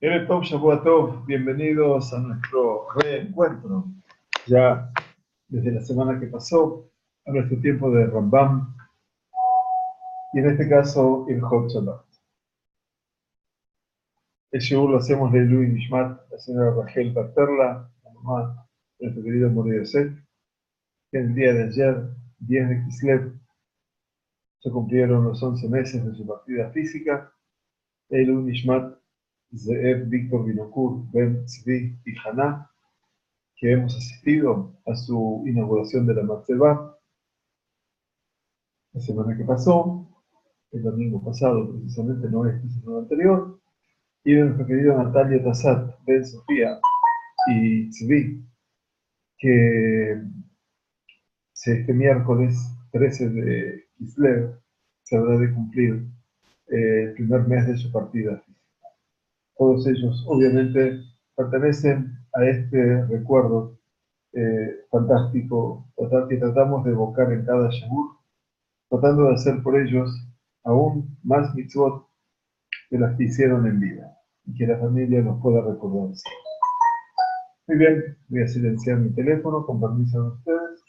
Erev Tov, Shavuot Tov, bienvenidos a nuestro reencuentro, ya desde la semana que pasó, a nuestro tiempo de Rambam, y en este caso el Hot Shabbat. El Shiur lo hacemos de Louis Nishmat, la señora Rachel Paterla, la mamá de nuestro querido Mori Yosef, que el día de ayer, 10 de Kislev, se cumplieron los 11 meses de su partida física. Louis Nishmat, Zeev Víctor Vinokur, Ben Tzvi y Haná, que hemos asistido a su inauguración de la Matzebah la semana que pasó, el domingo pasado, precisamente, no este, sino el anterior, y de nuestra querida Natalia Tassat, Ben Sofía y Tzvi, que este miércoles 13 de Kislev se habrá de cumplir el primer mes de su partida. Todos ellos, obviamente, pertenecen a este recuerdo fantástico que tratamos de evocar en cada Shabbat, tratando de hacer por ellos aún más mitzvot de las que hicieron en vida, y que la familia nos pueda recordar. Muy bien, voy a silenciar mi teléfono, con permiso de ustedes.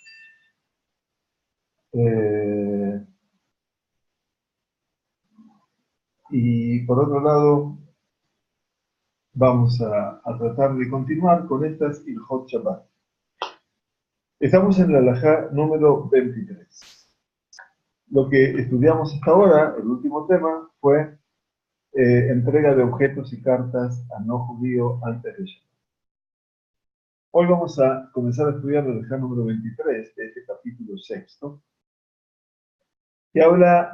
Y por otro lado, vamos a tratar de continuar con estas Ilhot Shabbat. Estamos en la halajá número 23. Lo que estudiamos hasta ahora, el último tema, fue entrega de objetos y cartas a no judío antes de Shabbat. Hoy vamos a comenzar a estudiar la halajá número 23 de este capítulo sexto, que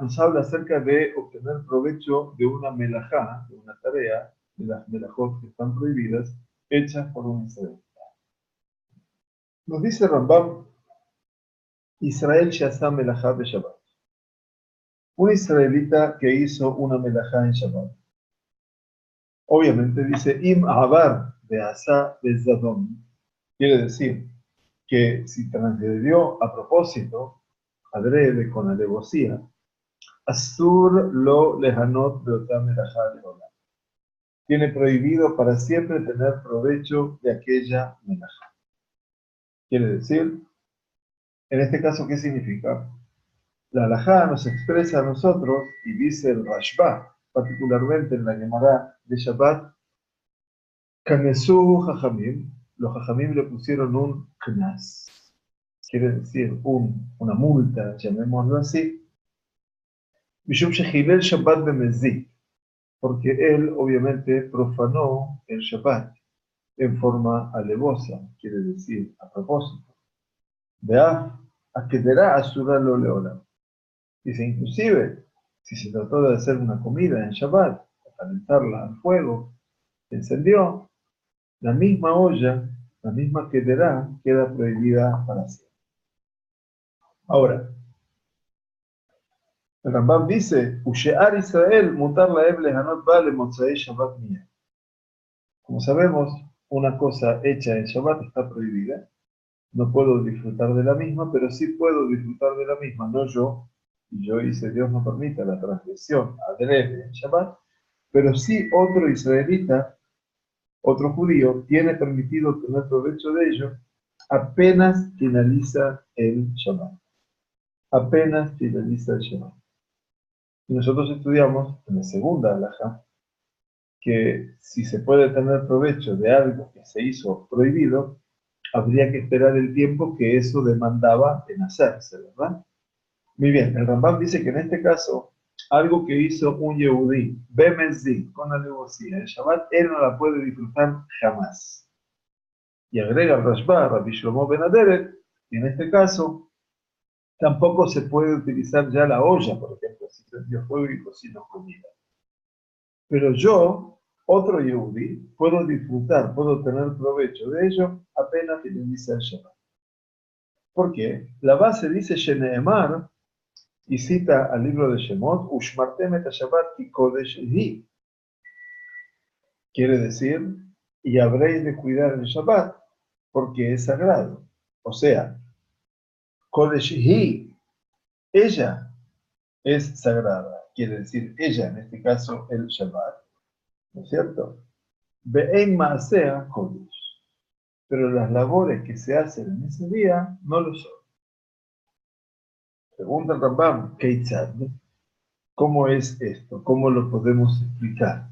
nos habla acerca de obtener provecho de una melajá, de una tarea, de las melajot que están prohibidas, hechas por un israelita. Nos dice Rambam, Israel Shazam melajá de Shabbat. Un israelita que hizo una melajá en Shabbat. Obviamente dice, Im avar de asa de zadon. Quiere decir que si transgredió a propósito, adrede con alevosía, asur lo lejanot beotam melajá de olam. Tiene prohibido para siempre tener provecho de aquella melajá. Quiere decir, en este caso, ¿qué significa? La halajá nos expresa a nosotros, y dice el Rashba, particularmente en la Gemara de Shabbat, Kanesu Jajamim, los Jajamim le pusieron un knas, quiere decir una multa, llamémoslo así, Mishum Shechilel Shabbat Bemezid, porque él obviamente profanó el Shabbat en forma alevosa, quiere decir a propósito. Veaf, Akedera Asura lo leolam. Dice, inclusive, si se trató de hacer una comida en Shabbat, calentarla al fuego, se encendió, la misma olla, la misma Kederá, queda prohibida para siempre. Ahora, el Rambam dice, Ushear Israel mutar la eble hanot vale motzai Shabbat mía. Como sabemos, una cosa hecha en Shabbat está prohibida. No puedo disfrutar de la misma, pero sí puedo disfrutar de la misma, no yo, y yo hice, Dios no permita la transgresión adrede en Shabbat, pero sí otro israelita, otro judío, tiene permitido tener provecho de ello apenas finaliza el Shabbat. Apenas finaliza el Shabbat. Y nosotros estudiamos en la segunda halajá que si se puede tener provecho de algo que se hizo prohibido, habría que esperar el tiempo que eso demandaba en hacerse, ¿verdad? Muy bien, el Rambam dice que en este caso, algo que hizo un Yehudí, Bemezí, con alevosía, en Shabbat, él no la puede disfrutar jamás. Y agrega el Rashba, Rabbi Shlomo Ben Aderet, y en este caso, tampoco se puede utilizar ya la olla, por ejemplo, si prendió fuego y cocinó comida. Pero yo, otro Yehudí, puedo disfrutar, puedo tener provecho de ello apenas finaliza el Shabbat. ¿Por qué? La base dice Sheneemar, y cita al libro de Shemot, Ushmartem et Shabbat ki kodesh hi. Quiere decir, y habréis de cuidar el Shabbat, porque es sagrado. O sea, kodesh hi, ella es sagrada. Quiere decir, ella, en este caso, el Shabbat. ¿No es cierto? Be'ein ma'asea kodesh. Pero las labores que se hacen en ese día no lo son. Pregunta el Rambam, Keitzad, ¿cómo es esto? ¿Cómo lo podemos explicar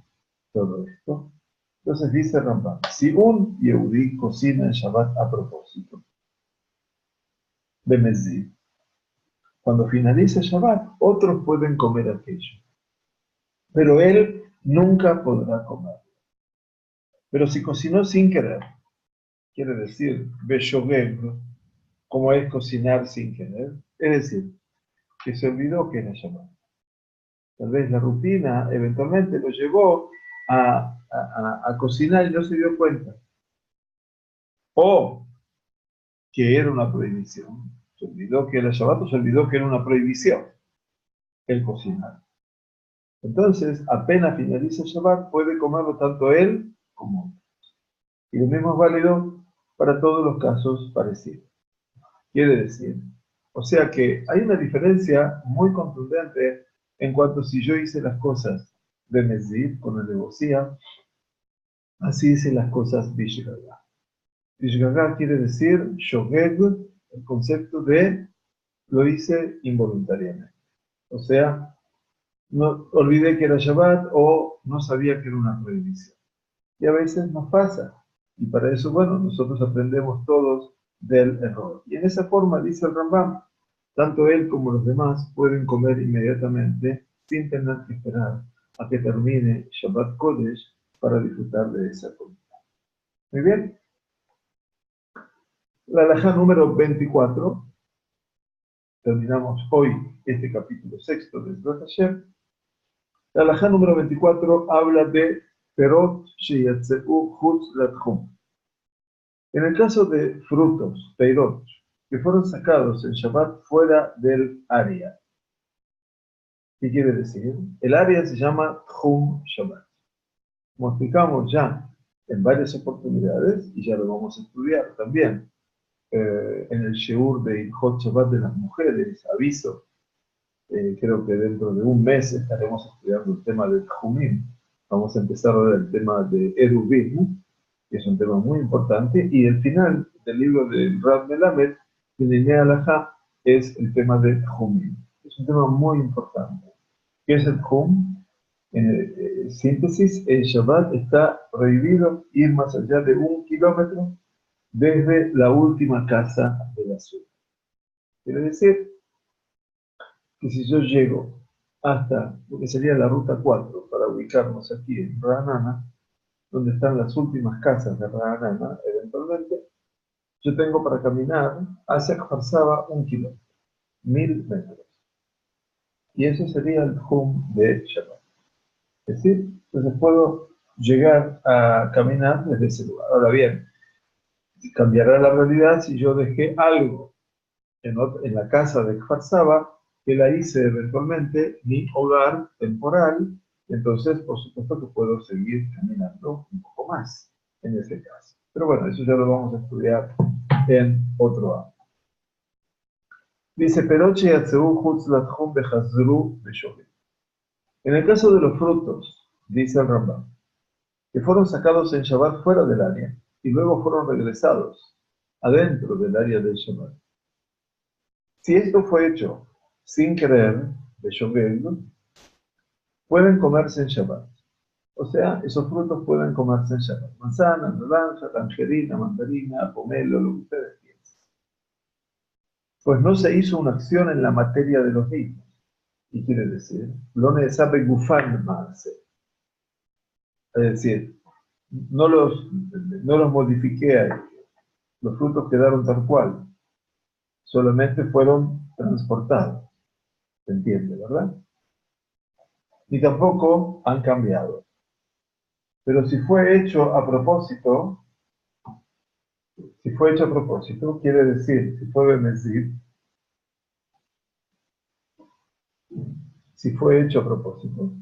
todo esto? Entonces dice Rambam, si un Yehudí cocina en Shabbat a propósito, de Mezid, cuando finalice Shabbat, otros pueden comer aquello, pero él nunca podrá comer. Pero si cocinó sin querer, quiere decir, Beshogeg, como es cocinar sin querer, es decir, que se olvidó que era Shabbat. Tal vez la rutina eventualmente lo llevó a cocinar y no se dio cuenta. O que era una prohibición. Se olvidó que era Shabbat o se olvidó que era una prohibición el cocinar. Entonces, apenas finaliza Shabbat, puede comerlo tanto él como otro. Y lo mismo es válido para todos los casos parecidos. Quiere decir, o sea que hay una diferencia muy contundente en cuanto si yo hice las cosas de Mezid, con el negociado, así hice las cosas Bishgaga. Bishgaga quiere decir Shogeg, el concepto de lo hice involuntariamente. O sea, no olvidé que era Shabbat o no sabía que era una prohibición. Y a veces nos pasa. Y para eso, bueno, nosotros aprendemos todos del error. Y en esa forma, dice el Rambam, tanto él como los demás pueden comer inmediatamente sin tener que esperar a que termine Shabbat Kodesh para disfrutar de esa comida. Muy bien. La halajá número 24. Terminamos hoy este capítulo sexto de Ezrat Hashem. La halajá número 24 habla de Perot sheyatzeu chutz latchum. En el caso de frutos, peirot, que fueron sacados en Shabbat fuera del área. ¿Qué quiere decir? El área se llama Tchum Shabbat. Como explicamos ya en varias oportunidades, y ya lo vamos a estudiar también en el Sheur de Ilhot Shabbat de las mujeres, aviso, creo que dentro de un mes estaremos estudiando el tema de Tchumim. Vamos a empezar ahora el tema de Eruvim, que es un tema muy importante, y el final del libro de Rab Melamed, de Dinei Halajá, es el tema de Tchumim. Es un tema muy importante. ¿Qué es el Tchum? En síntesis, el Shabbat está prohibido ir más allá de 1 kilómetro desde la última casa de la ciudad. Quiere decir que si yo llego hasta lo que sería la ruta 4 para ubicarnos aquí en Ra'anana, donde están las últimas casas de Ra'anana, eventualmente, yo tengo para caminar hacia Kfar Saba 1 kilómetro, 1000 metros. Y eso sería el Tchum de Shabbat. Es decir, entonces puedo llegar a caminar desde ese lugar. Ahora bien, cambiará la realidad si yo dejé algo en la casa de Kfar Saba, que la hice eventualmente mi hogar temporal, entonces por supuesto que puedo seguir caminando un poco más en ese caso. Pero bueno, eso ya lo vamos a estudiar en otro año. Dice, Peroche yatzeu chutz latchum bechazru beshogeg. En el caso de los frutos, dice el Rambam, que fueron sacados en Shabbat fuera del área y luego fueron regresados adentro del área del Shabbat. Si esto fue hecho sin querer, de Shogeg, pueden comerse en Shabbat. O sea, esos frutos pueden comerse en Shabbat. Manzana, naranja, tangerina, mandarina, pomelo, lo que ustedes piensen. Pues no se hizo una acción en la materia de los niños. Y quiere decir, lo sabe gufan marse. Es decir, no los modifiqué a ellos. Los frutos quedaron tal cual. Solamente fueron transportados. ¿Se entiende, verdad? Ni tampoco han cambiado. Pero si fue hecho a propósito, quiere decir, si fue bendecir, si fue hecho a propósito,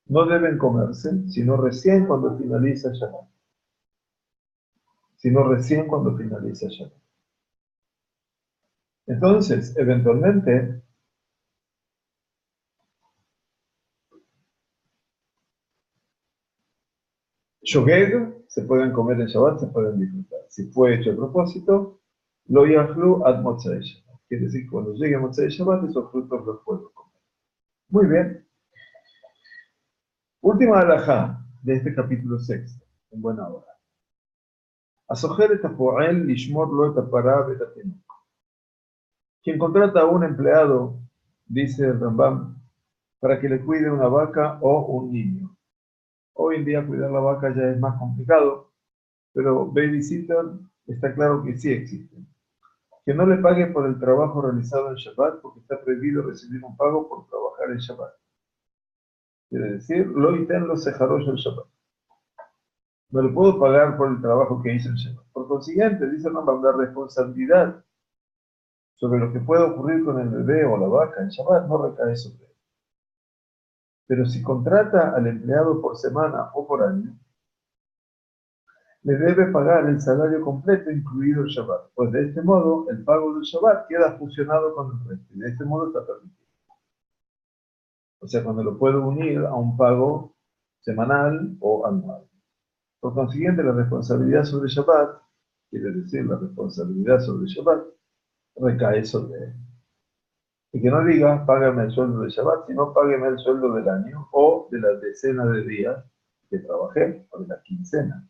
no deben comerse, sino recién cuando finaliza Shabbat. Entonces, eventualmente, Shogeg, se pueden comer en Shabbat, se pueden disfrutar. Si fue hecho a propósito, lo yachlu ad motzei Shabbat. Quiere decir que cuando llegue motzei Shabbat, esos frutos los puedo comer. Muy bien. Última alajá de este capítulo sexto, en buena hora. Asojer et hapoel lishmor lo et hapara et hatinuk. Quien contrata a un empleado, dice el Rambam, para que le cuide una vaca o un niño. Hoy en día cuidar la vaca ya es más complicado, pero babysitter está claro que sí existen. Que no le pague por el trabajo realizado en Shabbat, porque está prohibido recibir un pago por trabajar en Shabbat. Quiere decir, lo iten los sejarosh en Shabbat. No le puedo pagar por el trabajo que hizo en Shabbat. Por consiguiente, dice Rambam, la responsabilidad sobre lo que puede ocurrir con el bebé o la vaca en Shabbat no recae sobre él. Pero si contrata al empleado por semana o por año, le debe pagar el salario completo, incluido el Shabbat. Pues de este modo, el pago del Shabbat queda fusionado con el resto. Y de este modo está permitido. O sea, cuando lo puedo unir a un pago semanal o anual. Por consiguiente, la responsabilidad sobre Shabbat, quiere decir la responsabilidad sobre Shabbat, recae sobre él. Y que no diga, págame el sueldo de Shabbat, sino págame el sueldo del año o de las decenas de días que trabajé, o de la quincena.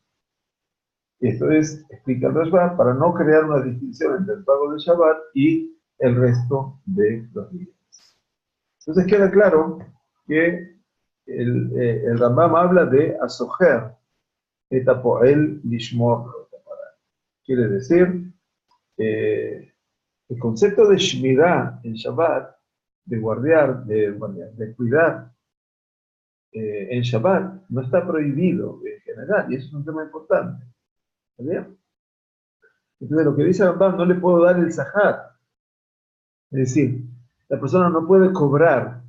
Esto es, explica el Rashba, para no crear una distinción entre el pago de Shabbat y el resto de los días. Entonces queda claro que el Rambam habla de asojer et hapoel lishmor. Quiere decir, el concepto de shmirá en Shabbat, de guardar, de cuidar en Shabbat, no está prohibido en general, y eso es un tema importante. ¿Está bien? Entonces lo que dice Rambam, no le puedo dar el sahar. Es decir, la persona no puede cobrar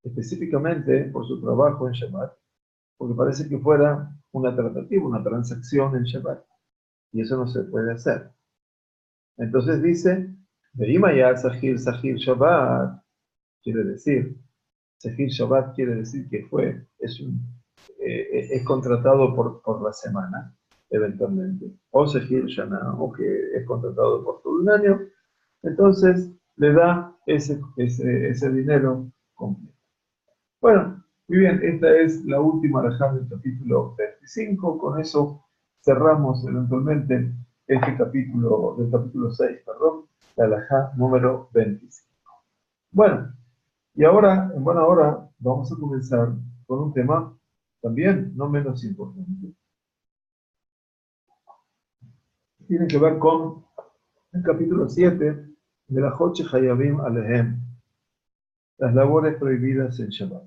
específicamente por su trabajo en Shabbat, porque parece que fuera una tratativa, una transacción en Shabbat. Y eso no se puede hacer. Entonces dice, Veima ya Sahir Shabbat, quiere decir, Sahir Shabbat quiere decir que es contratado por la semana, eventualmente, o Sahir Shana, o que es contratado por todo un año, entonces le da ese dinero completo. Bueno, muy bien, esta es la última alajá del capítulo 25. Con eso cerramos eventualmente este capítulo, del capítulo 6, perdón, la alajá número 25. Bueno, y ahora, en buena hora, vamos a comenzar con un tema también no menos importante. Tiene que ver con el capítulo 7 de la Joche Hayabim Alehem, las labores prohibidas en Shabbat.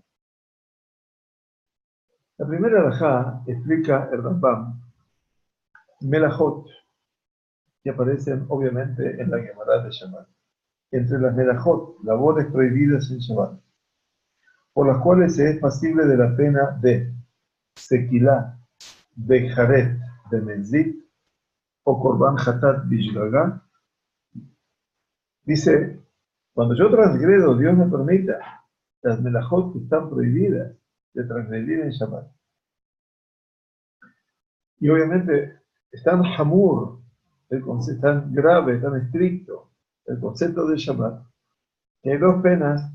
La primera alajá explica el Rambam melajot, que aparecen obviamente en la Gemara de Shabbat. Entre las melajot, labores prohibidas en Shabbat, por las cuales se es pasible de la pena de sequilá, de jaret, de menzit, o korban hatat bishgaga. Dice, cuando yo transgredo, Dios me permita, las melajot que están prohibidas de transgredir en Shabbat. Y obviamente es tan hamur, el concepto tan grave, tan estricto, el concepto de Shabbat, que hay dos penas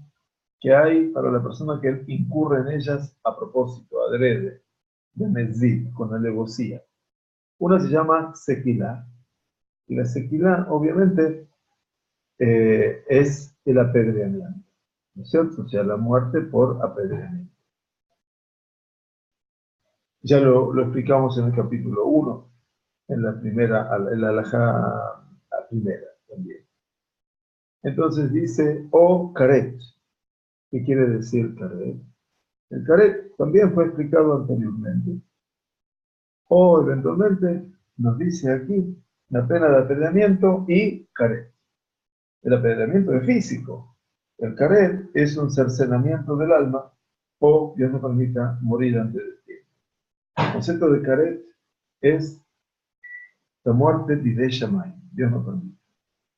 que hay para la persona que incurre en ellas a propósito, adrede, de mezid, con alevosía. Una se llama sequilá, y la sequilá obviamente es el apedreamiento, ¿no es cierto? O sea, la muerte por apedreamiento. Ya lo explicamos en el capítulo 1, en la alajá primera también. Entonces dice, o karet. ¿Qué quiere decir karet? El karet también fue explicado anteriormente. O eventualmente nos dice aquí la pena de apedreamiento y karet. El apedreamiento es físico. El karet es un cercenamiento del alma o, Dios nos permita, morir antes del tiempo. El concepto de karet es la muerte de Shammai, Dios nos permita.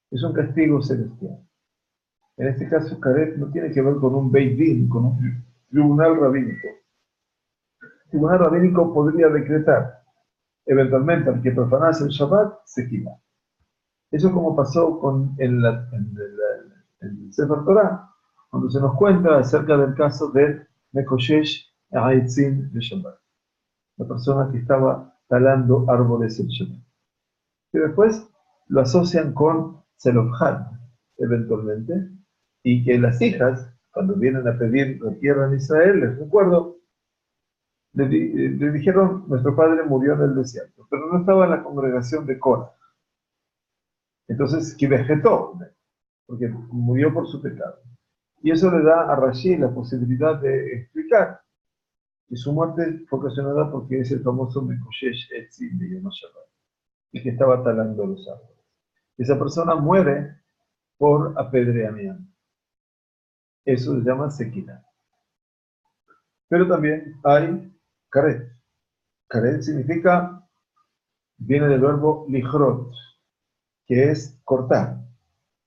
Es un castigo celestial. En este caso, karet no tiene que ver con un Beit Din, con un tribunal rabínico, tribunal rabínico podría decretar, eventualmente, al que profanase el Shabbat, se quita. Eso como pasó en el Sefer Torah, cuando se nos cuenta acerca del caso de Mekoshesh Ha'etzim de Shabbat, la persona que estaba talando árboles en Shabbat. Y después lo asocian con Zelofhad, eventualmente, y que las hijas, cuando vienen a pedir la tierra en Israel, les recuerdo, le dijeron, nuestro padre murió en el desierto, pero no estaba en la congregación de Korah. Entonces, que vegetó, porque murió por su pecado. Y eso le da a Rashi la posibilidad de explicar que su muerte fue ocasionada porque es el famoso Mekoshesh Etzim de Yom Shabbat, el que estaba talando los árboles. Esa persona muere por apedreamiento. Eso se llama sequina. Pero también hay karet. Karet significa, viene del verbo lichrot, que es cortar.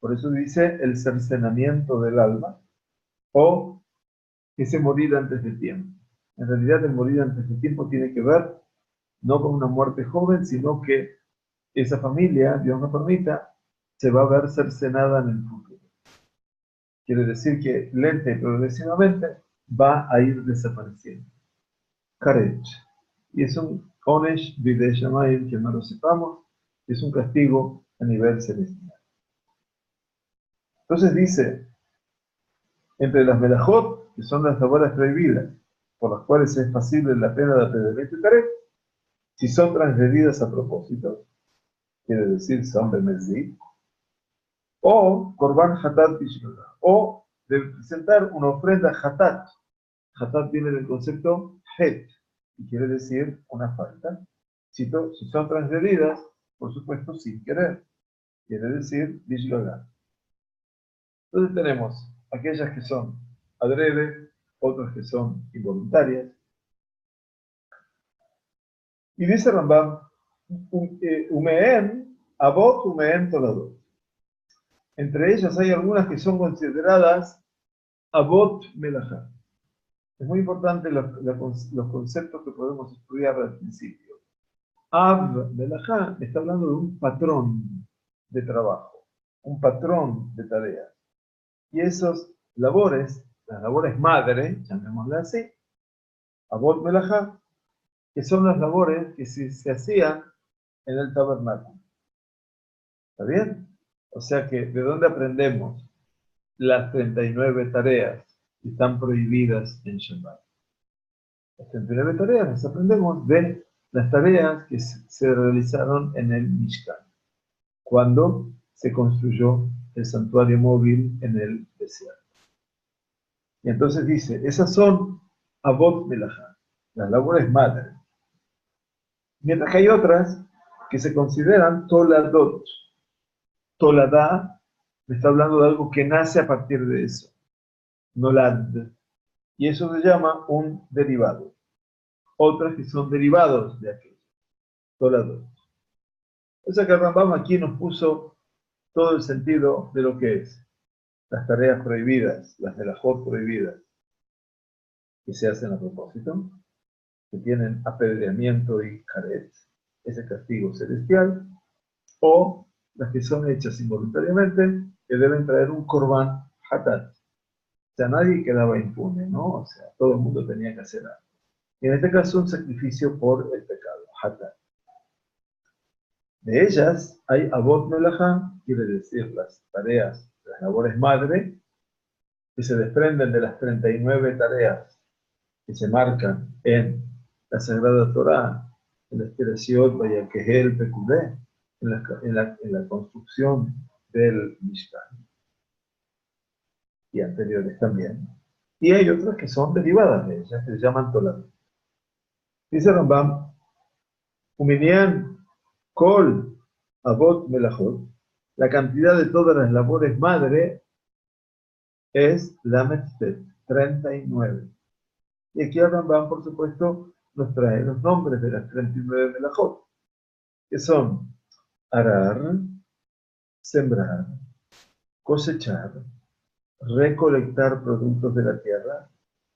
Por eso dice el cercenamiento del alma, o ese morir antes de tiempo. En realidad el morir antes de tiempo tiene que ver no con una muerte joven, sino que esa familia, Dios no permita, se va a ver cercenada en el futuro. Quiere decir que lenta y progresivamente va a ir desapareciendo. Karet. Y es un Onesh Bidei Shamayim, que no lo sepamos, es un castigo a nivel celestial. Entonces dice, entre las melajot, que son las labores prohibidas, por las cuales es pasible la pena de apedreamiento y karet, si son transgredidas a propósito, quiere decir son bemezid, o korban hatat bishlolah, o de presentar una ofrenda hatat. Hatat viene del concepto het, y quiere decir una falta. Si son transgredidas, por supuesto sin querer, quiere decir bishlolah. Entonces tenemos aquellas que son adrede, otras que son involuntarias. Y dice Rambam, umeen abot, umeen toladot. Entre ellas hay algunas que son consideradas abot melajá. Es muy importante los conceptos que podemos estudiar al principio. Ab melajá está hablando de un patrón de trabajo, un patrón de tareas. Y esas labores, las labores madre, llamémoslas así, abot melajá, que son las labores que se hacían en el tabernáculo. ¿Está bien? O sea que, ¿de dónde aprendemos las 39 tareas que están prohibidas en Shabbat? Las 39 tareas las aprendemos de las tareas que se realizaron en el Mishkan, cuando se construyó el santuario móvil en el desierto. Y entonces dice, esas son Avot Melajá, las labores madres. Mientras que hay otras que se consideran Toladot. Toladá me está hablando de algo que nace a partir de eso. Nolad. Y eso se llama un derivado. Otras que son derivados de aquello. Toladot. O sea que el Rambam aquí nos puso todo el sentido de lo que es las tareas prohibidas, las melajot prohibidas, que se hacen a propósito, que tienen apedreamiento y karet, ese castigo celestial, o las que son hechas involuntariamente, que deben traer un korban hatat. O sea, nadie quedaba impune, ¿no? O sea, todo el mundo tenía que hacer algo. Y en este caso, un sacrificio por el pecado, hatat. De ellas hay Avot Melajá, quiere decir las tareas, las labores madre, que se desprenden de las 39 tareas que se marcan en la Sagrada Torá, en la Esperación, Vayakehel, Pekudé, en la construcción del Mishkan, y anteriores también. Y hay otras que son derivadas de ellas, que se llaman Tolad. Dice Rambam, Uminian Kol Avot Melajot, la cantidad de todas las labores madre es Lametzet, 39. Y aquí el Rambam, por supuesto, nos trae los nombres de las 39 Melajot, que son arar, sembrar, cosechar, recolectar productos de la tierra,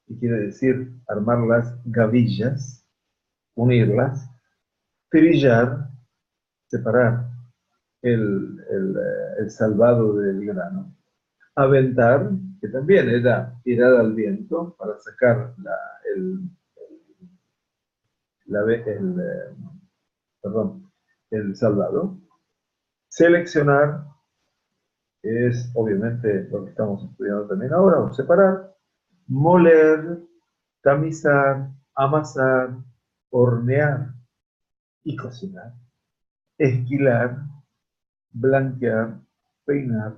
que quiere decir armar las gavillas, unirlas, trillar, separar el salvado del grano, aventar, que también era tirar al viento para sacar la- el, eh, perdón, el salvado, seleccionar, que es obviamente lo que estamos estudiando también ahora, o separar, moler, tamizar, amasar, hornear y cocinar, esquilar, blanquear, peinar,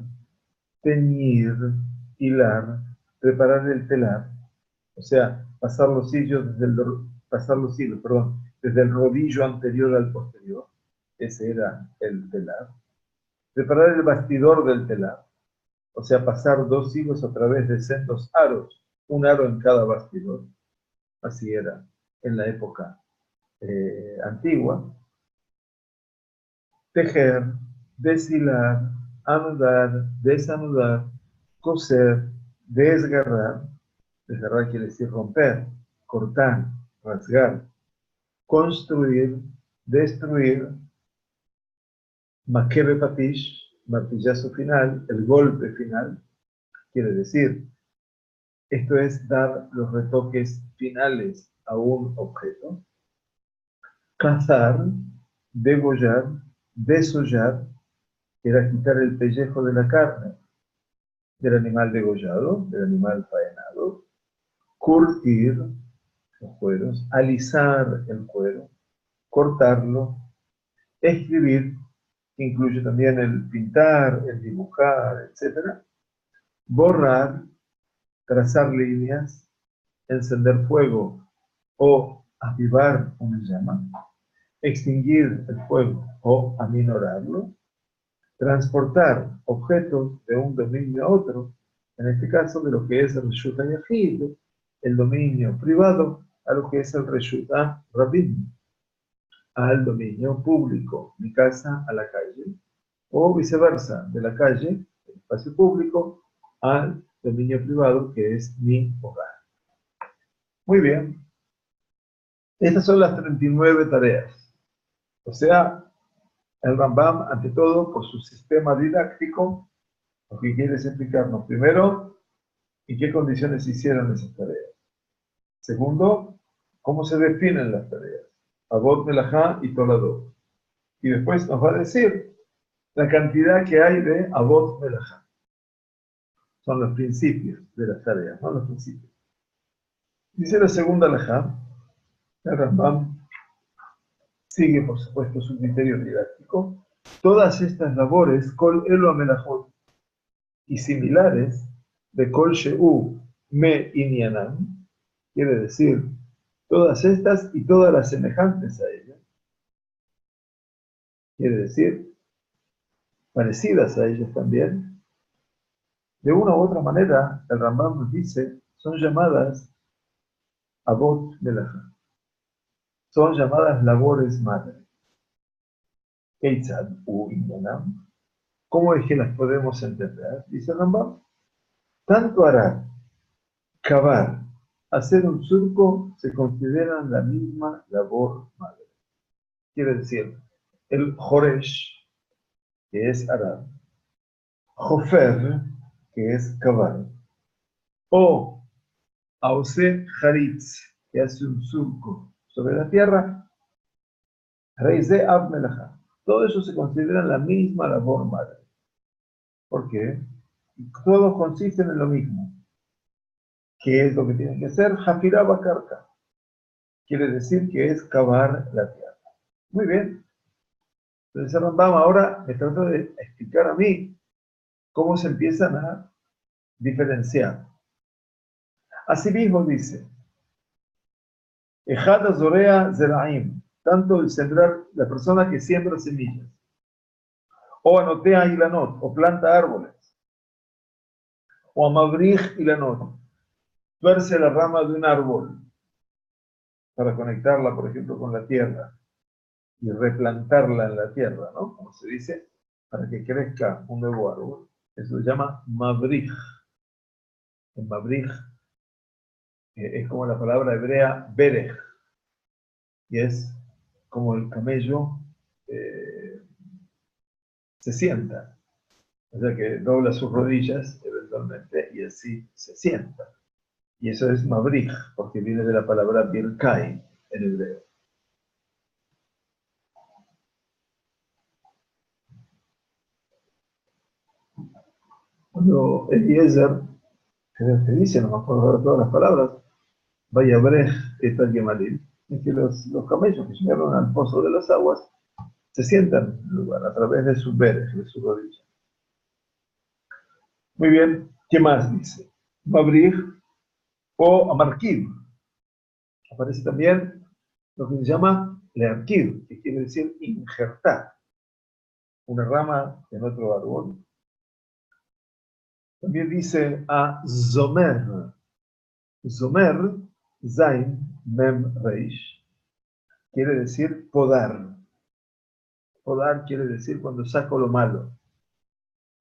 teñir, hilar, preparar el telar, o sea, pasar los hilos, perdón, desde el rodillo anterior al posterior, ese era el telar, preparar el bastidor del telar, o sea, pasar dos hilos a través de sendos aros, un aro en cada bastidor, así era en la época antigua, tejer, deshilar, anudar, desanudar, coser, desgarrar, desgarrar quiere decir romper, cortar, rasgar, construir, destruir, maquebe patish, martillazo final, el golpe final, quiere decir, esto es dar los retoques finales a un objeto, cazar, degollar, desollar, era quitar el pellejo de la carne del animal degollado, del animal faenado, curtir los cueros, alisar el cuero, cortarlo, escribir, que incluye también el pintar, el dibujar, etc. Borrar, trazar líneas, encender fuego o avivar una llama, extinguir el fuego o aminorarlo, transportar objetos de un dominio a otro, en este caso de lo que es el Reshut HaYahid, el dominio privado, a lo que es el Reshut HaRabim, al dominio público, mi casa a la calle, o viceversa, de la calle, el espacio público, al dominio privado, que es mi hogar. Muy bien. Estas son las 39 tareas. O sea, el Rambam, ante todo, por su sistema didáctico, lo que quiere es explicarnos, primero, en qué condiciones se hicieron esas tareas. Segundo, cómo se definen las tareas. Avot, Melajá y Toladot. Y después nos va a decir la cantidad que hay de Avot, Melajá. Son los principios de las tareas, ¿no? Los principios. Dice la segunda alajá, el Rambam sigue, por supuesto, su criterio didáctico. Todas estas labores, Kol Elo Melajot, y similares, de Kol Sheu Me Inyanan, quiere decir, todas estas y todas las semejantes a ellas, quiere decir, parecidas a ellas también, de una u otra manera, el Rambam nos dice, son llamadas Avot Melajá. Son llamadas labores madre. Keitzad u Inyanam. ¿Cómo es que las podemos entender? Dice Rambam. Tanto arar, cavar, hacer un surco se consideran la misma labor madre. Quiere decir, el Joresh, que es arar, Jofer, que es cavar, o Ause Haritz, que hace un surco sobre la tierra, Reise Ab Melajá. Todo eso se considera la misma labor madre. ¿Por qué? Todos consisten en lo mismo. ¿Qué es lo que tienen que hacer? Hafirá Bakarka. Quiere decir que es cavar la tierra. Muy bien. Entonces el Rambam ahora me trata de explicar a mí cómo se empiezan a diferenciar. Asimismo dice, Ejad Zorea Zeraim, tanto el sembrar, la persona que siembra semillas, o anotea ilanot, o planta árboles, o amabrij ilanot, tuerce la rama de un árbol para conectarla, por ejemplo, con la tierra y replantarla en la tierra, ¿no? Como se dice, para que crezca un nuevo árbol. Eso se llama mabrij. El mabrij es como la palabra hebrea berej. y es como el camello se sienta. O sea que dobla sus rodillas eventualmente y así se sienta. Y eso es mabrij, porque viene de la palabra birkai en hebreo. Cuando Eliezer, que dice, no me acuerdo de todas las palabras, vaya brej et Gemalim, es que los camellos que llegaron al pozo de las aguas se sientan en el lugar a través de su berej, de su rodilla. Muy bien, ¿qué más dice? Mabrij o amarkib. Aparece también lo que se llama learkib, que quiere decir injertar una rama en otro árbol. También dice a zomer. Zomer, zain, mem, reish, quiere decir podar. Podar quiere decir cuando saco lo malo.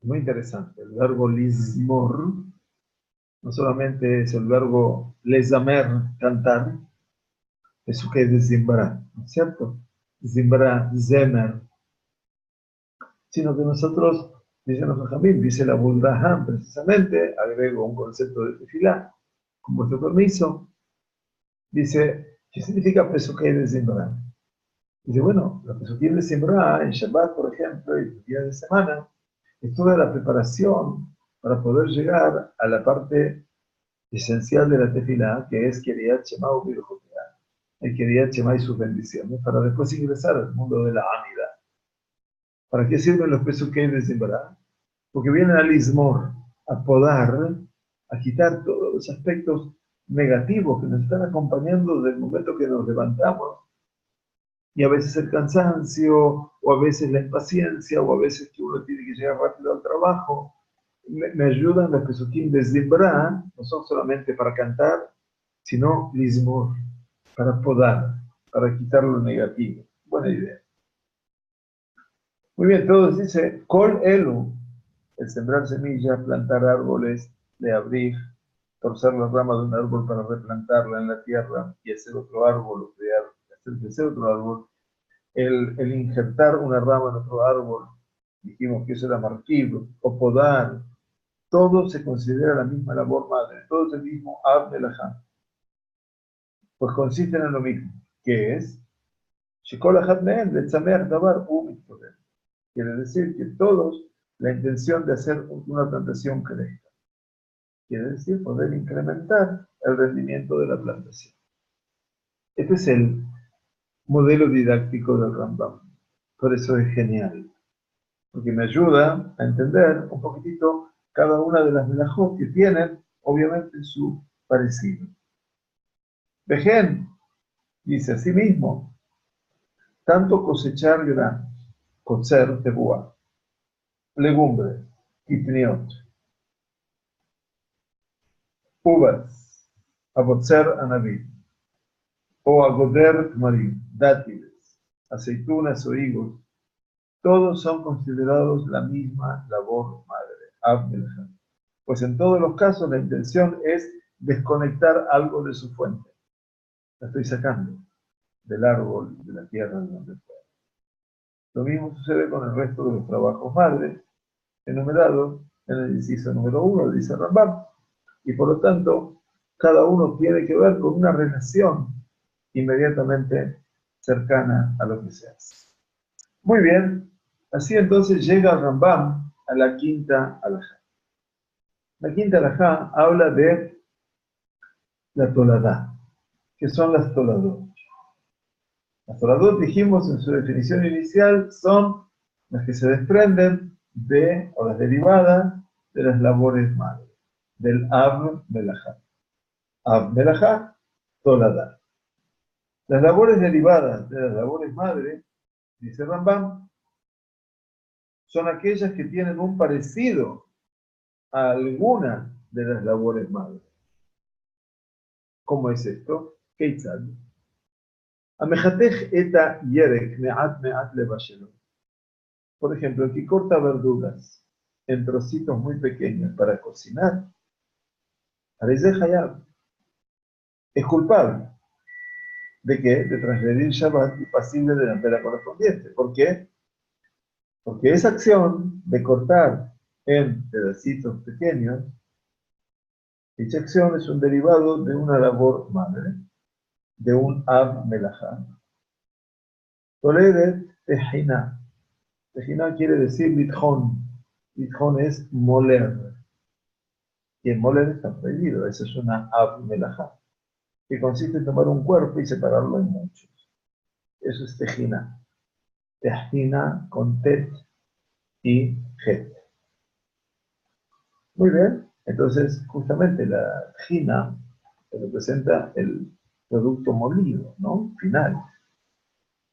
Muy interesante. El verbo lismor no solamente es el verbo lezamer, cantar, eso que es de zimbra, ¿no es cierto? Zimbra, zemer. Sino que nosotros, dicen los Jajamim, dice la Bulraham, precisamente, agrego un concepto de tefilá, con vuestro permiso, dice, ¿qué significa Pesukei de Zimbra? Dice, bueno, la Pesukei de Zimbra, en Shabbat, por ejemplo, y los días de semana, es toda la preparación para poder llegar a la parte esencial de la tefilá, que es Keriat Shema u Birujotá, el Keriat Shema y sus bendiciones, para después ingresar al mundo de la Amida. ¿Para qué sirven los Pesukei de Zimbra? Porque vienen al Ismor, a podar, a quitar todos los aspectos negativos que nos están acompañando desde el momento que nos levantamos, y a veces el cansancio, o a veces la impaciencia, o a veces que uno tiene que llegar rápido al trabajo. Me ayudan los pesukim de Zimbra, no son solamente para cantar, sino Lismor, para podar, para quitar lo negativo. Buena idea. Muy bien, todos dice, Kol Elu, el sembrar semillas, plantar árboles, de abrir, torcer las ramas de un árbol para replantarla en la tierra y hacer otro árbol, o crear, hacer crecer otro árbol, el injertar una rama en otro árbol, dijimos que eso era marquillo, o podar, todo se considera la misma labor madre, todo es el mismo Ab Melajá. Pues consisten en lo mismo, que es, quiere decir que todos, la intención de hacer una plantación crezca. Quiere decir poder incrementar el rendimiento de la plantación. Este es el modelo didáctico del Rambam. Por eso es genial. Porque me ayuda a entender un poquitito cada una de las melajot que tienen, obviamente, su parecido. Vejen dice así mismo, tanto cosechar granos, coser tebuá, legumbres, kitniot, uvas, abotzer anabit, o agoder tmarim, dátiles, aceitunas o higos, todos son considerados la misma labor madre, Abdelhan. Pues en todos los casos la intención es desconectar algo de su fuente. La estoy sacando del árbol, de la tierra, de donde fuera. Lo mismo sucede con el resto de los trabajos madres, enumerados en el inciso número 1, dice Rambam, y por lo tanto, cada uno tiene que ver con una relación inmediatamente cercana a lo que se hace. Muy bien, así entonces llega Rambam a la quinta alajá. La quinta alajá habla de la toladá. ¿Qué son las toladot? Las toladot, dijimos en su definición inicial, son las que se desprenden de, o las derivadas de las labores madres, del Ab Melajá. Ab Melajá, toladá. Las labores derivadas de las labores madres, dice Rambam, son aquellas que tienen un parecido a alguna de las labores madres. ¿Cómo es esto? Keitzad. Amejatej eta yerek me'at me'at levashelo. Por ejemplo, el que corta verduras en trocitos muy pequeños para cocinar, Arizeh Hayab, es culpable. ¿De qué? De transgredir Shabbat y pasible de la pena correspondiente. ¿Por qué? Porque esa acción de cortar en pedacitos pequeños, dicha acción es un derivado de una labor madre, de un Ab Melajá. Toledet Tejina. Tejina quiere decir litjón. Litjón es moler. Y el moler está prohibido. Eso es una Ab Melajá, que consiste en tomar un cuerpo y separarlo en muchos. Eso es Tejina. Tejina con Tet y Het. Muy bien. Entonces, justamente la Tejina representa el producto molido, ¿no? Final.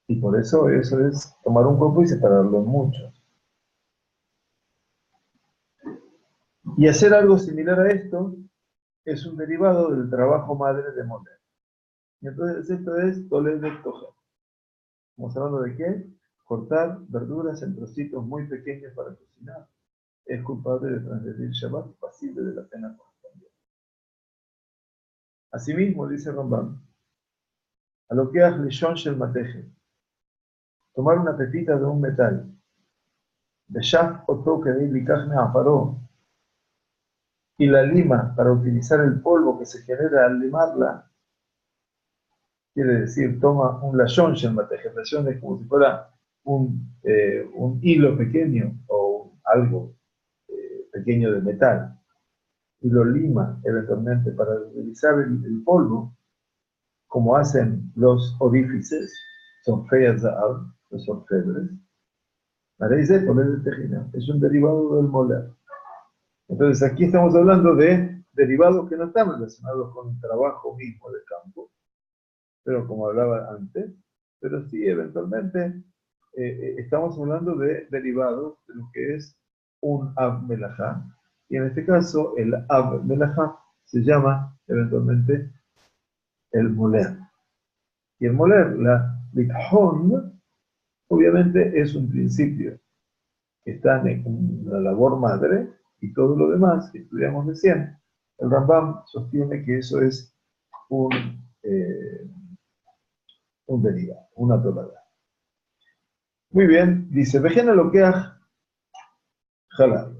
Y por eso es tomar un cuerpo y separarlo en muchos. Y hacer algo similar a esto es un derivado del trabajo madre de moler. Y entonces esto es Toled de Toja. Estamos hablando de qué? Cortar verduras en trocitos muy pequeños para cocinar. Es culpable de transgredir Shabbat, pasible de la pena correspondiente. Asimismo, dice Rambam, a lo que es lishon shel mateje, tomar una pepita de un metal, de shaf o toque de ilikachne afaró, y la lima para utilizar el polvo que se genera al limarla, quiere decir, toma un lashon shel mateje, lashon es como si fuera un hilo pequeño o algo pequeño de metal, y lo lima eventualmente para utilizar el polvo, como hacen los orífices, son feas los orfebres. Es un derivado del moler. Entonces aquí estamos hablando de derivados que no están relacionados con el trabajo mismo de campo, pero como hablaba antes, pero sí eventualmente estamos hablando de derivados de lo que es un Ab Melajá, y en este caso el Ab Melajá se llama eventualmente el moler. Y el moler, la Likhon, obviamente es un principio que está en la labor madre, y todo lo demás que estudiamos recién, el Rambam sostiene que eso es un, eh, un derivado, una tolada. Muy bien, dice, vejena lo que ha jalado.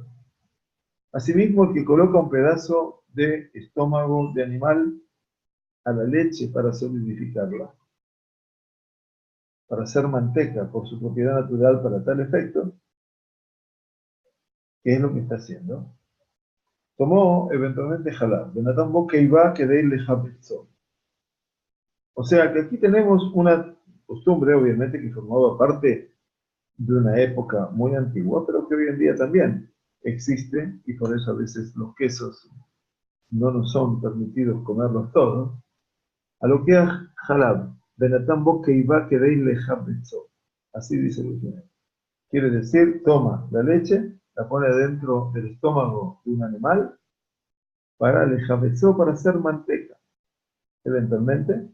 Asimismo, el que coloca un pedazo de estómago de animal a la leche para solidificarla, para hacer manteca por su propiedad natural para tal efecto, ¿qué es lo que está haciendo? Tomó eventualmente jalab. Benatán boca y va que de él le japezó. O sea que aquí tenemos una costumbre, obviamente, que formaba parte de una época muy antigua, pero que hoy en día también existe, y por eso a veces los quesos no nos son permitidos comerlos todos. A lo que es jalab. Benatán boca y va que de él le japezó. Así dice el original. Quiere decir, toma la leche, la pone dentro del estómago de un animal, para el javezó, para hacer manteca, eventualmente.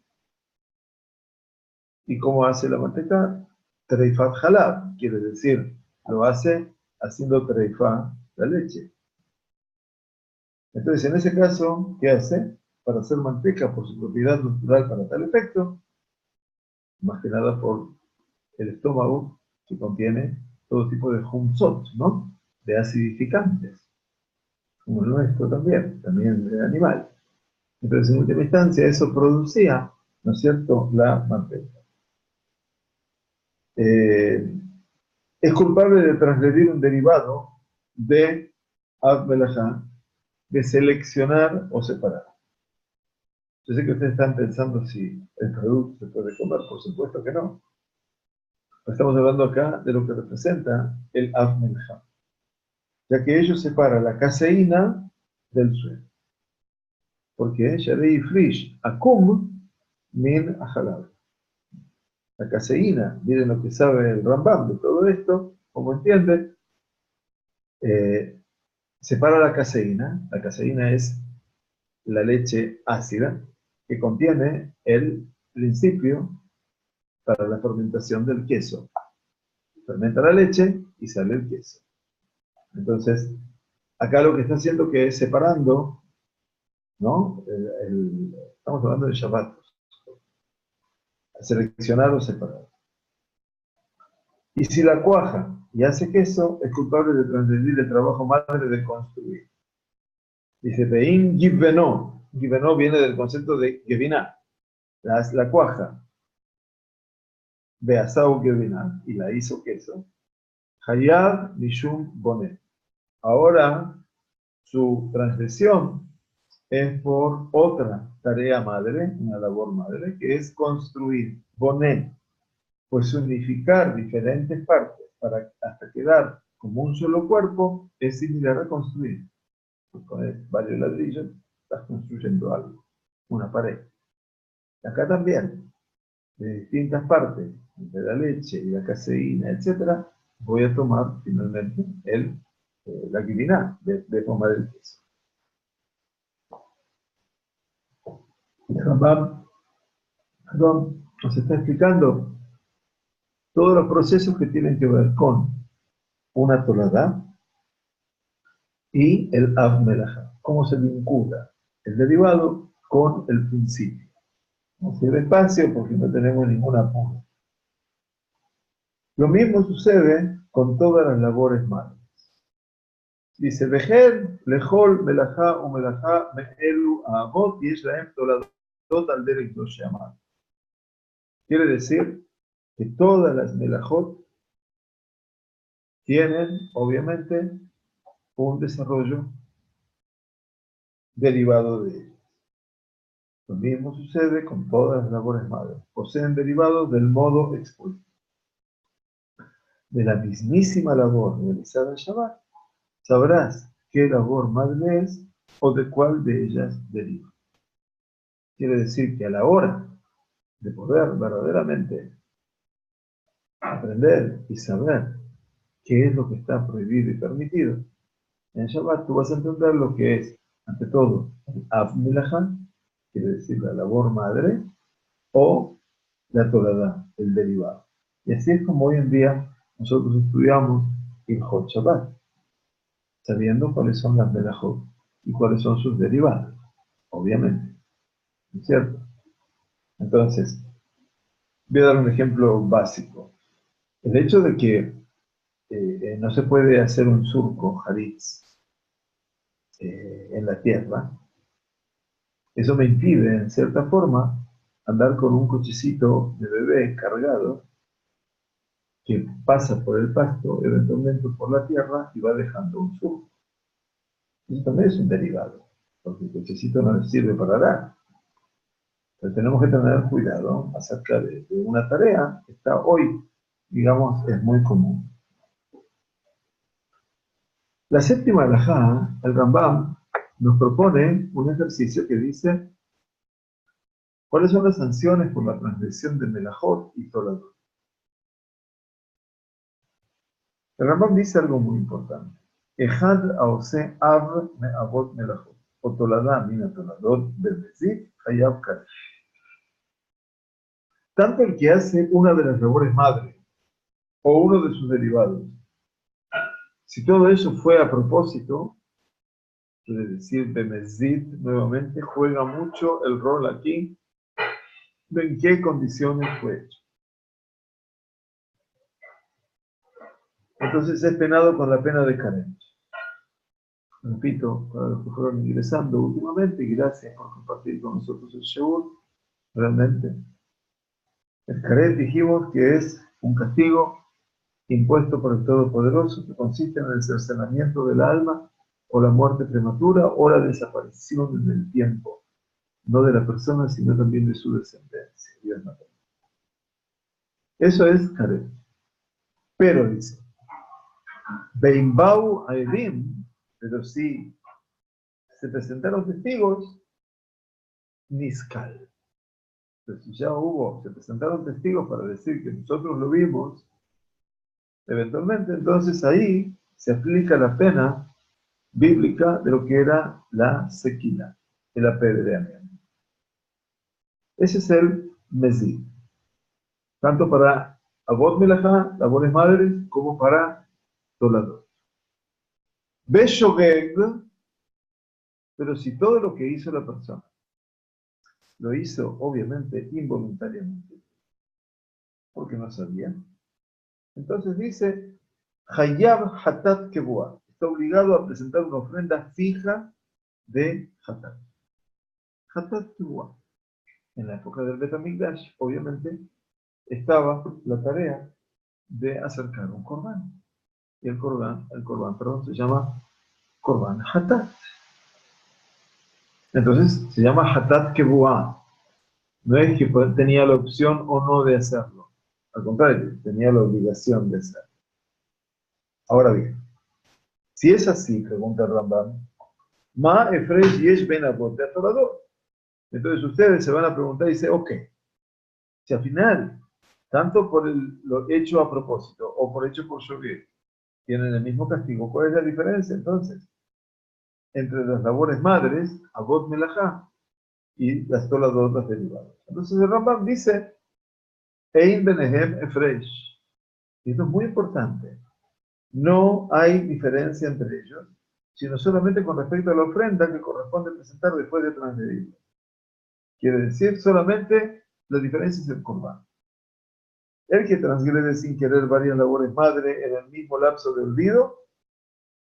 ¿Y cómo hace la manteca? Treifat halab, quiere decir, lo hace haciendo treifá, la leche. Entonces, en ese caso, ¿qué hace? Para hacer manteca por su propiedad natural para tal efecto, más que nada por el estómago, que contiene todo tipo de humsot, ¿no? De acidificantes, como el nuestro también de animal. Entonces, en última instancia, eso producía, ¿no es cierto?, la manteca. Es culpable de transgredir un derivado de Ab Melajá, de seleccionar o separar. Yo sé que ustedes están pensando si el producto se puede comer, por supuesto que no. Estamos hablando acá de lo que representa el Ab Melajá, ya que ello separa la caseína del suero. Porque Sharei Frish, Akum, Min Ajalab. La caseína, miren lo que sabe el Rambam de todo esto, como entiende, separa la caseína. La caseína es la leche ácida que contiene el principio para la fermentación del queso. Fermenta la leche y sale el queso. Entonces, acá lo que está haciendo que es separando, ¿no? Estamos hablando de Shabbat. seleccionar o separar. Y si la cuaja y hace queso, es culpable de transgredir el trabajo madre de construir. Dice, Vein Giveno. Giveno viene del concepto de Geviná. La cuaja. Beasau Geviná. Y la hizo queso. Hayab Mishum Bonet. Ahora, su transgresión es por otra tarea madre, una labor madre, que es construir. Bonet. Pues unificar diferentes partes hasta quedar como un solo cuerpo es similar a construir. Con varios ladrillos estás construyendo algo, una pared. Acá también, de distintas partes, de la leche y la caseína, etc., voy a tomar finalmente la quinina de formar el queso. Rambam nos está explicando todos los procesos que tienen que ver con una toladá y el Av Melajá. Cómo se vincula el derivado con el principio. Vamos a ir despacio porque no tenemos ningún apuro. Lo mismo sucede con todas las labores madres. Dice, Vejer, Lejol, Melajá o Melajá, Meelu, Aavot, y Israel, Toladot, al Derek Doshama. Quiere decir que todas las Melajot tienen, obviamente, un desarrollo derivado de ellas. Lo mismo sucede con todas las labores madres. Poseen derivados del modo expuesto. De la mismísima labor realizada en Shabbat, sabrás qué labor madre es o de cuál de ellas deriva. Quiere decir que a la hora de poder verdaderamente aprender y saber qué es lo que está prohibido y permitido, en Shabbat tú vas a entender lo que es, ante todo, el Av Melajá, quiere decir la labor madre, o la Toladá, el derivado. Y así es como hoy en día nosotros estudiamos el Hot Shabbat, sabiendo cuáles son las Melajot y cuáles son sus derivados, obviamente, ¿no es cierto? Entonces, voy a dar un ejemplo básico. El hecho de que no se puede hacer un surco, haritz, en la tierra, eso me impide, en cierta forma, andar con un cochecito de bebé cargado que pasa por el pasto, eventualmente por la tierra y va dejando un surco. Eso también es un derivado, porque el cochecito no le sirve para nada. Pero tenemos que tener cuidado acerca de una tarea que está hoy, digamos, es muy común. La séptima alajá, el Rambam, nos propone un ejercicio que dice cuáles son las sanciones por la transgresión de Melajot y Toladot. El Rambam dice algo muy importante. Ejad aose av me avot melajot. O toladá mina toladot bebezit hayab karesh. Tanto el que hace una de las labores madre o uno de sus derivados, si todo eso fue a propósito, quiere decir bemezit nuevamente juega mucho el rol aquí de en qué condiciones fue hecho. Entonces es penado con la pena de Karesh. Repito, para los que fueron ingresando últimamente, y gracias por compartir con nosotros el Sheur, realmente. El Karet dijimos que es un castigo impuesto por el Todopoderoso que consiste en el cercenamiento del alma o la muerte prematura o la desaparición en el tiempo, no de la persona sino también de su descendencia. Dios no. Eso es Karet. Pero dice, Beimbau Aedim, pero si se presentaron testigos, Niskal. Pero si ya se presentaron testigos para decir que nosotros lo vimos, eventualmente, entonces ahí se aplica la pena bíblica de lo que era la sequía, el apedreamiento. Ese es el Mesí. Tanto para Avot Melajá, labores madres, como para Toladot. Beshogeg, pero si todo lo que hizo la persona lo hizo, obviamente, involuntariamente, porque no sabía. Entonces dice, Hayab Hatat Kebua, está obligado a presentar una ofrenda fija de Hatat. Hatat Kebua. En la época del Bet HaMikdash, obviamente, estaba la tarea de acercar un corbán. Y el corbán, perdón, se llama Corbán Hatat. Entonces, se llama Hatat Kebua. No es que tenía la opción o no de hacerlo. Al contrario, tenía la obligación de hacerlo. Ahora bien, si es así, pregunta el Rambam, Ma Efresh Yesh Ben Avot de Atorador. Entonces ustedes se van a preguntar y dicen, ok, si al final, tanto por lo hecho a propósito o por hecho por llover, tienen el mismo castigo, ¿cuál es la diferencia entonces? Entre las labores madres, Avot Melajá, y las Toladot, las derivadas. Entonces el Rambam dice, Ein Benehem Efresh. Y esto es muy importante. No hay diferencia entre ellos, sino solamente con respecto a la ofrenda que corresponde presentar después de transgredirlo. Quiere decir, solamente la diferencia es el corbán. El que transgrede sin querer varias labores madre en el mismo lapso de olvido,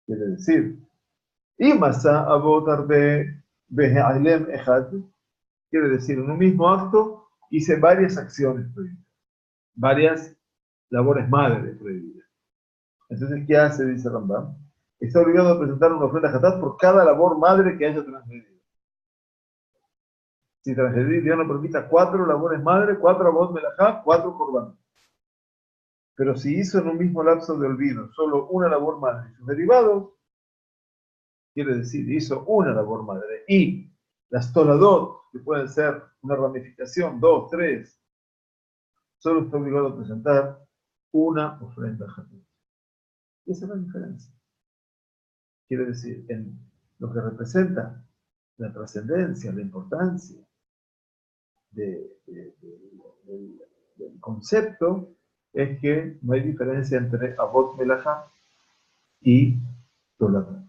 quiere decir, y masa avot arbe behe'alem echad, quiere decir, en un mismo acto hice varias acciones prohibidas, varias labores madre prohibidas. Entonces, ¿qué hace? Dice Rambam. Está obligado a presentar una ofrenda hatat por cada labor madre que haya transgredido. Si transgredir, Dios no permita 4 labores madre, 4 avot melajá, 4 corbanos. Pero si hizo en un mismo lapso de olvido solo una labor madre y sus derivados, quiere decir, hizo una labor madre. Y las toladot, que pueden ser una ramificación, 2, 3, solo está obligado a presentar una ofrenda hatat. Y esa es la diferencia. Quiere decir, en lo que representa la trascendencia, la importancia del concepto, es que no hay diferencia entre Avot Melajá y Toladot.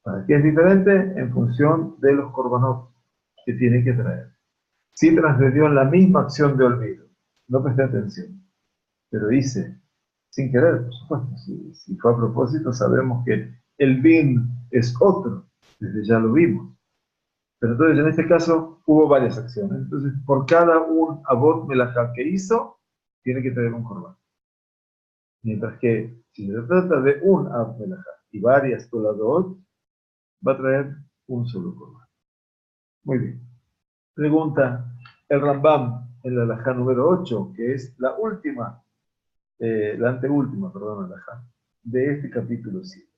¿Para qué es diferente? En función de los korbanot que tiene que traer. Si transgredió en la misma acción de olvido, no presté atención, pero hice sin querer, por supuesto. Si fue a propósito, sabemos que el bin es otro, desde ya lo vimos. Pero entonces en este caso hubo varias acciones. Entonces, por cada un avot melajá que hizo, tiene que traer un korban. Mientras que si se trata de un avot melajá y varias toladot, va a traer un solo korban. Muy bien. Pregunta el Rambam en la halajá número 8, que es la última, la anteúltima, perdón, halajá, de este capítulo 7.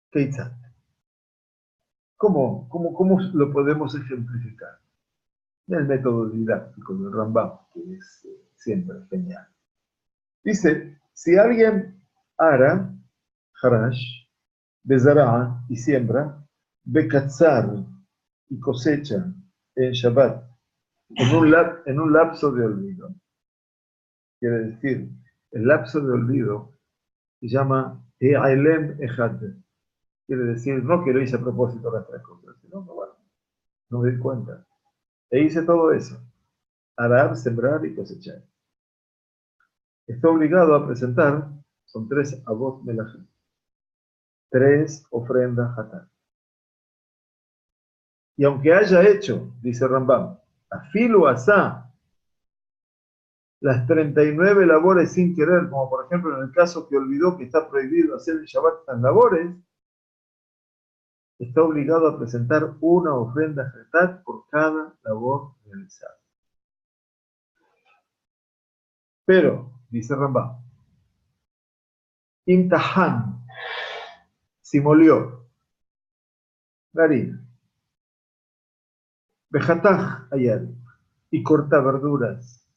Keitzat. ¿Cómo lo podemos ejemplificar? El método didáctico del Rambam, que es siempre genial. Dice, si alguien ara, harash, bezará y siembra, bekatzar y cosecha en Shabbat, en un lapso de olvido. Quiere decir, el lapso de olvido se llama E'ailem Echad. Quiere decir, no que lo hice a propósito las 3 cosas, sino que bueno, no me di cuenta. E hice todo eso. Arar, sembrar y cosechar. Está obligado a presentar, son 3 avot melajim, 3 ofrendas hatat. Y aunque haya hecho, dice Rambam, afilu asá, las 39 labores sin querer, como por ejemplo en el caso que olvidó que está prohibido hacer el Shabbat estas labores, está obligado a presentar una ofrenda hatat por cada labor realizada. Pero, dice Rambam, Imtahan, si molió la harina, Bejataj ayar, y corta verduras,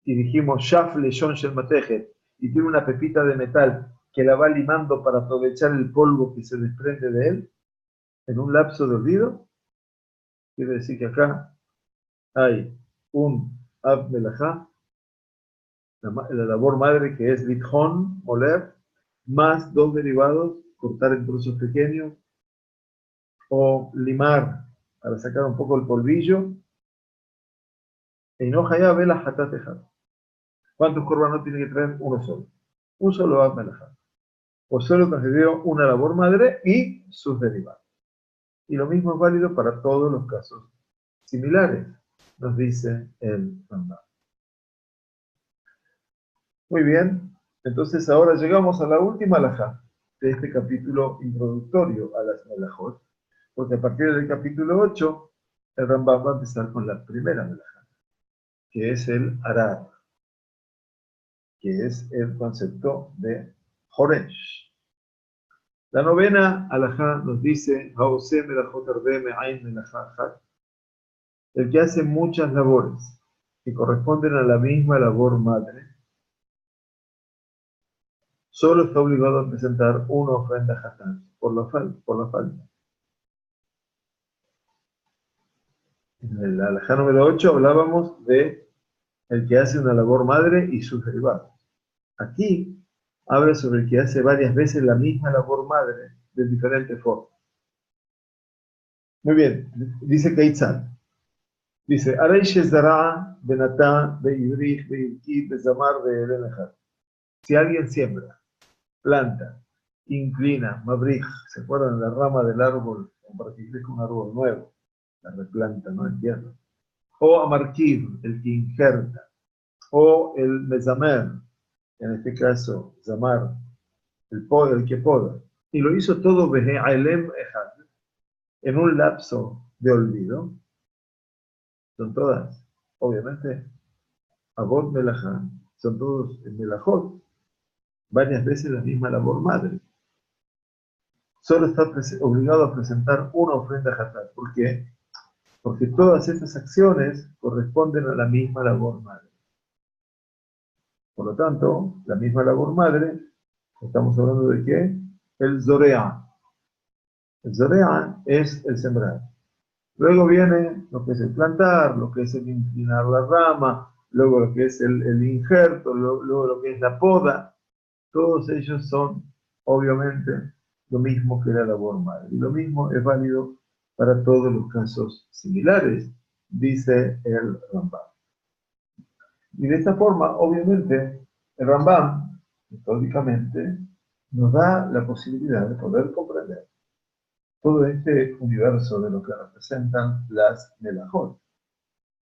y dijimos Shafle Shon Shel Matejet, y tiene una pepita de metal que la va limando para aprovechar el polvo que se desprende de él, en un lapso de olvido, quiere decir que acá hay un Ab Melajá, la labor madre que es Litjon, moler, más 2 derivados, cortar en trozos pequeños, o limar para sacar un poco el polvillo, y no haya vela hatat ejad. ¿Cuántos corbanos tiene que traer? Uno solo. Un solo Bab Melajá. O solo transgredió una labor madre y sus derivados. Y lo mismo es válido para todos los casos similares, nos dice el Rambam. Muy bien, entonces ahora llegamos a la última alajá de este capítulo introductorio a las melajot, porque a partir del capítulo 8, el Rambam va a empezar con la primera melajá, que es el arar, que es el concepto de Horesh. La novena alajá nos dice, Haoseh melajot arbe me'ain melajá achat, el que hace muchas labores que corresponden a la misma labor madre, solo está obligado a presentar una ofrenda hatán por la falta. En la alajá número 8 hablábamos de el que hace una labor madre y sus derivados. Aquí habla sobre el que hace varias veces la misma labor madre de diferentes formas. Muy bien, dice Keitzan. Dice, Arei Shezara'a benatá be'ibrich be'irki bezamar be'elenechad. Si alguien siembra, planta, inclina, mabrij, se acuerdan de la rama del árbol, para que crezca un árbol nuevo, la replanta, no entierra. O amarkid, el que injerta, o el mezamer, en este caso, zamar, el que poda. Y lo hizo todo behe'alem ejad, en un lapso de olvido. Son todas, obviamente, abot melajá, son todos melajot, varias veces la misma labor madre. Solo está obligado a presentar una ofrenda hatá. ¿Por qué? Porque todas estas acciones corresponden a la misma labor madre. Por lo tanto, la misma labor madre, estamos hablando de qué? El zorea. El zorea es el sembrar. Luego viene lo que es el plantar, lo que es el inclinar la rama, luego lo que es el injerto, luego lo que es la poda. Todos ellos son, obviamente, lo mismo que la labor madre. Y lo mismo es válido para todos los casos similares, dice el Rambam. Y de esta forma, obviamente, el Rambam, metódicamente, nos da la posibilidad de poder comprender todo este universo de lo que representan las melajot.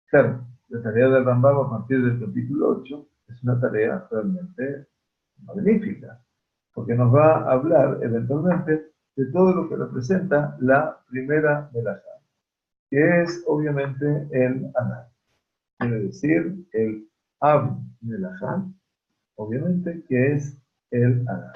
Claro, la tarea del Rambam a partir del capítulo 8 es una tarea realmente magnífica, porque nos va a hablar eventualmente de todo lo que representa la primera melajá, que es obviamente el Aná. Quiere decir el Ab melajá, obviamente, que es el Aná.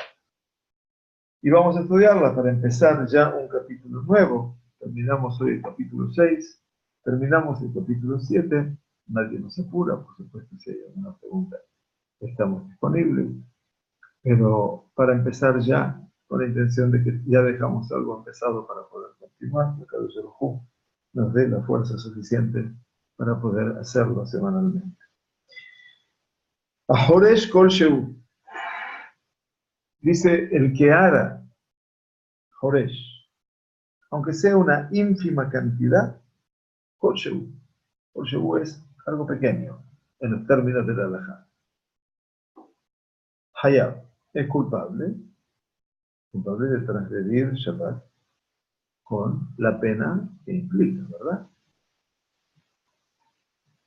Y vamos a estudiarla para empezar ya un capítulo nuevo. Terminamos hoy el capítulo 6, terminamos el capítulo 7. Nadie nos apura, por supuesto, si hay alguna pregunta, estamos disponibles. Pero para empezar ya, con la intención de que ya dejamos algo empezado para poder continuar, que cada uno nos dé la fuerza suficiente para poder hacerlo semanalmente. Ahoresh Kol Sheu. Dice el que ara, Horesh, aunque sea una ínfima cantidad, Kol Sheu. Kol Sheu es algo pequeño en los términos de la halajá. Hayab es culpable de transgredir Shabbat con la pena que implica, ¿verdad?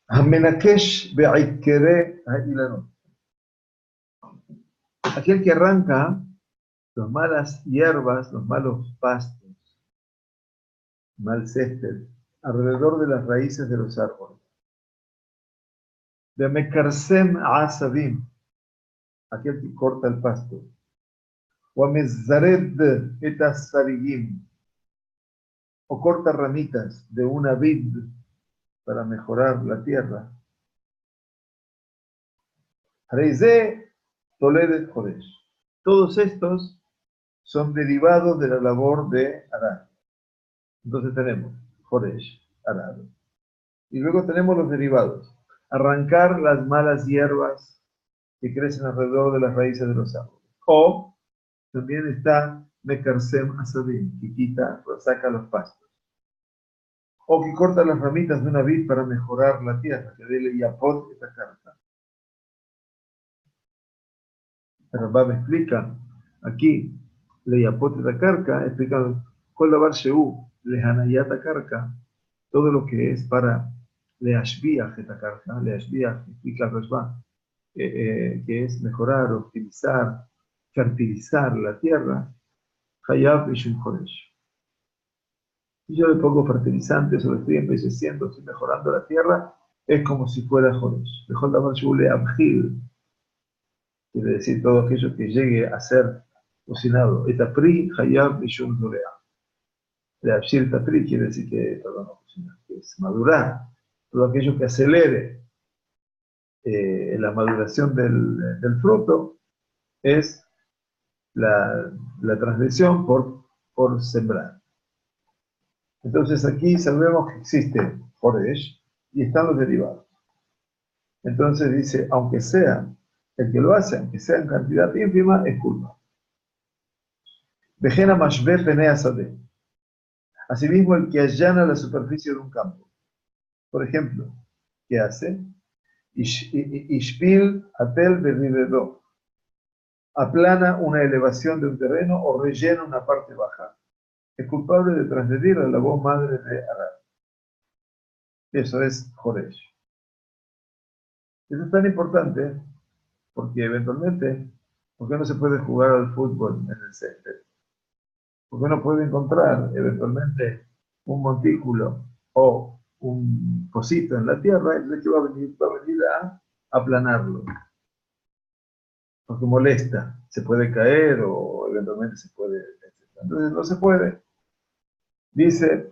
Hamenakesh be'ikere ha'ilanot. Aquel que arranca las malas hierbas, los malos pastos, mal césped, alrededor de las raíces de los árboles. De mekarsem asabim, aquel que corta el pasto. O mezzared etasarigim, o corta ramitas de una vid para mejorar la tierra. Reizé toledet jodesh. Todos estos son derivados de la labor de Arad. Entonces tenemos Joresh, Arad. Y luego tenemos los derivados. Arrancar las malas hierbas que crecen alrededor de las raíces de los árboles. O también está Mekarsem Asadim, que quita, saca los pastos. O que corta las ramitas de una vid para mejorar la tierra, que dele yapot esta carta. El Rambam explica aquí, Leiapoteta Karka, explica Kol Davar Sheu, Lehanayata Karka, todo lo que es para Leashbiach esta Karka, Leashbiach, explica el Rashba, que es mejorar, optimizar, fertilizar la tierra, Hayab y Shum Chodesh. Si yo le pongo fertilizantes o le estoy embelleciendo, estoy mejorando la tierra, es como si fuera Chodesh. Mejor Davar Sheu Leabhil, quiere decir todo aquello que llegue a ser cocinado. Etapri, Hayab y Shum Zorea. Leabshir Tapri quiere decir que, perdón, no cocinar, que es madurar. Todo aquello que acelere la maduración del fruto es la transgresión por sembrar. Entonces aquí sabemos que existe Joresh y están los derivados. Entonces dice, aunque sea el que lo hace, aunque sea en cantidad ínfima, es culpa. Vejena mashve penea sade. Asimismo, el que allana la superficie de un campo. Por ejemplo, ¿qué hace? Ishpil atel berribedo. Aplana una elevación de un terreno o rellena una parte baja. Es culpable de transgredir a la voz madre de Arar. Eso es Joresh. Eso es tan importante porque eventualmente, ¿por qué no se puede jugar al fútbol en el césped? ¿Por qué no puede encontrar eventualmente un montículo o un pocito en la tierra? Entonces, ¿qué va a venir a aplanarlo? Porque molesta, se puede caer o eventualmente se puede, etc. Entonces no se puede. Dice,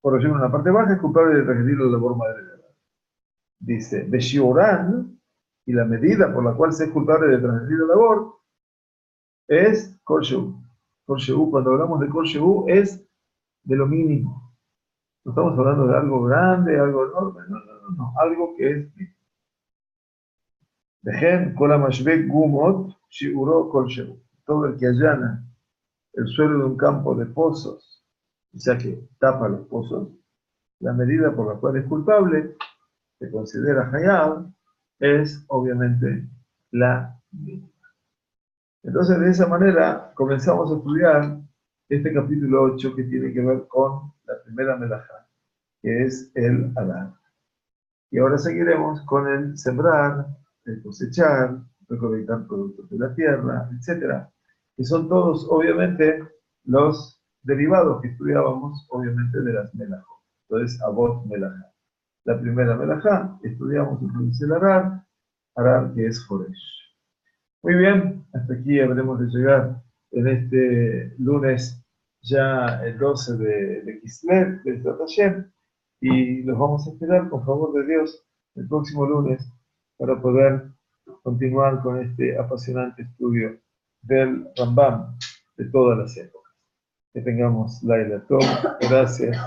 por ejemplo, en la parte baja es culpable de transgredir la labor madre de Arar. Dice, Beshiorán, y la medida por la cual se es culpable de transgredir la labor es Kol Shehu. Kol Shehu, cuando hablamos de Kol Shehu, es de lo mínimo. No estamos hablando de algo grande, algo enorme, no, algo que es mínimo. Dejen Kol HaMashbek Gumot, Shiuro Kol Shehu. Todo el que allana el suelo de un campo de pozos, o sea que tapa los pozos, la medida por la cual es culpable, se considera Hayab, es obviamente la mínima. Entonces, de esa manera, comenzamos a estudiar este capítulo 8 que tiene que ver con la primera melajá, que es el Adán. Y ahora seguiremos con el sembrar, el cosechar, recolectar productos de la tierra, etc. Que son todos, obviamente, los derivados que estudiábamos, obviamente, de las melajot. Entonces, Abot melajá. La primera melajá, estudiamos entonces el Arar, que es Joresh. Muy bien, hasta aquí habremos de llegar en este lunes, ya el 12 de Kislev, de Hashem, y los vamos a esperar, con favor de Dios, el próximo lunes, para poder continuar con este apasionante estudio del Rambam de todas las épocas. Que tengamos Laila Tov, gracias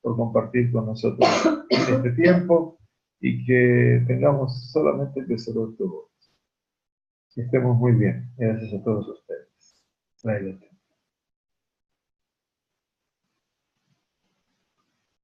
por compartir con nosotros este tiempo, y que tengamos solamente el tesoro de todo. Que estemos muy bien. Gracias a todos ustedes. Laila Tov.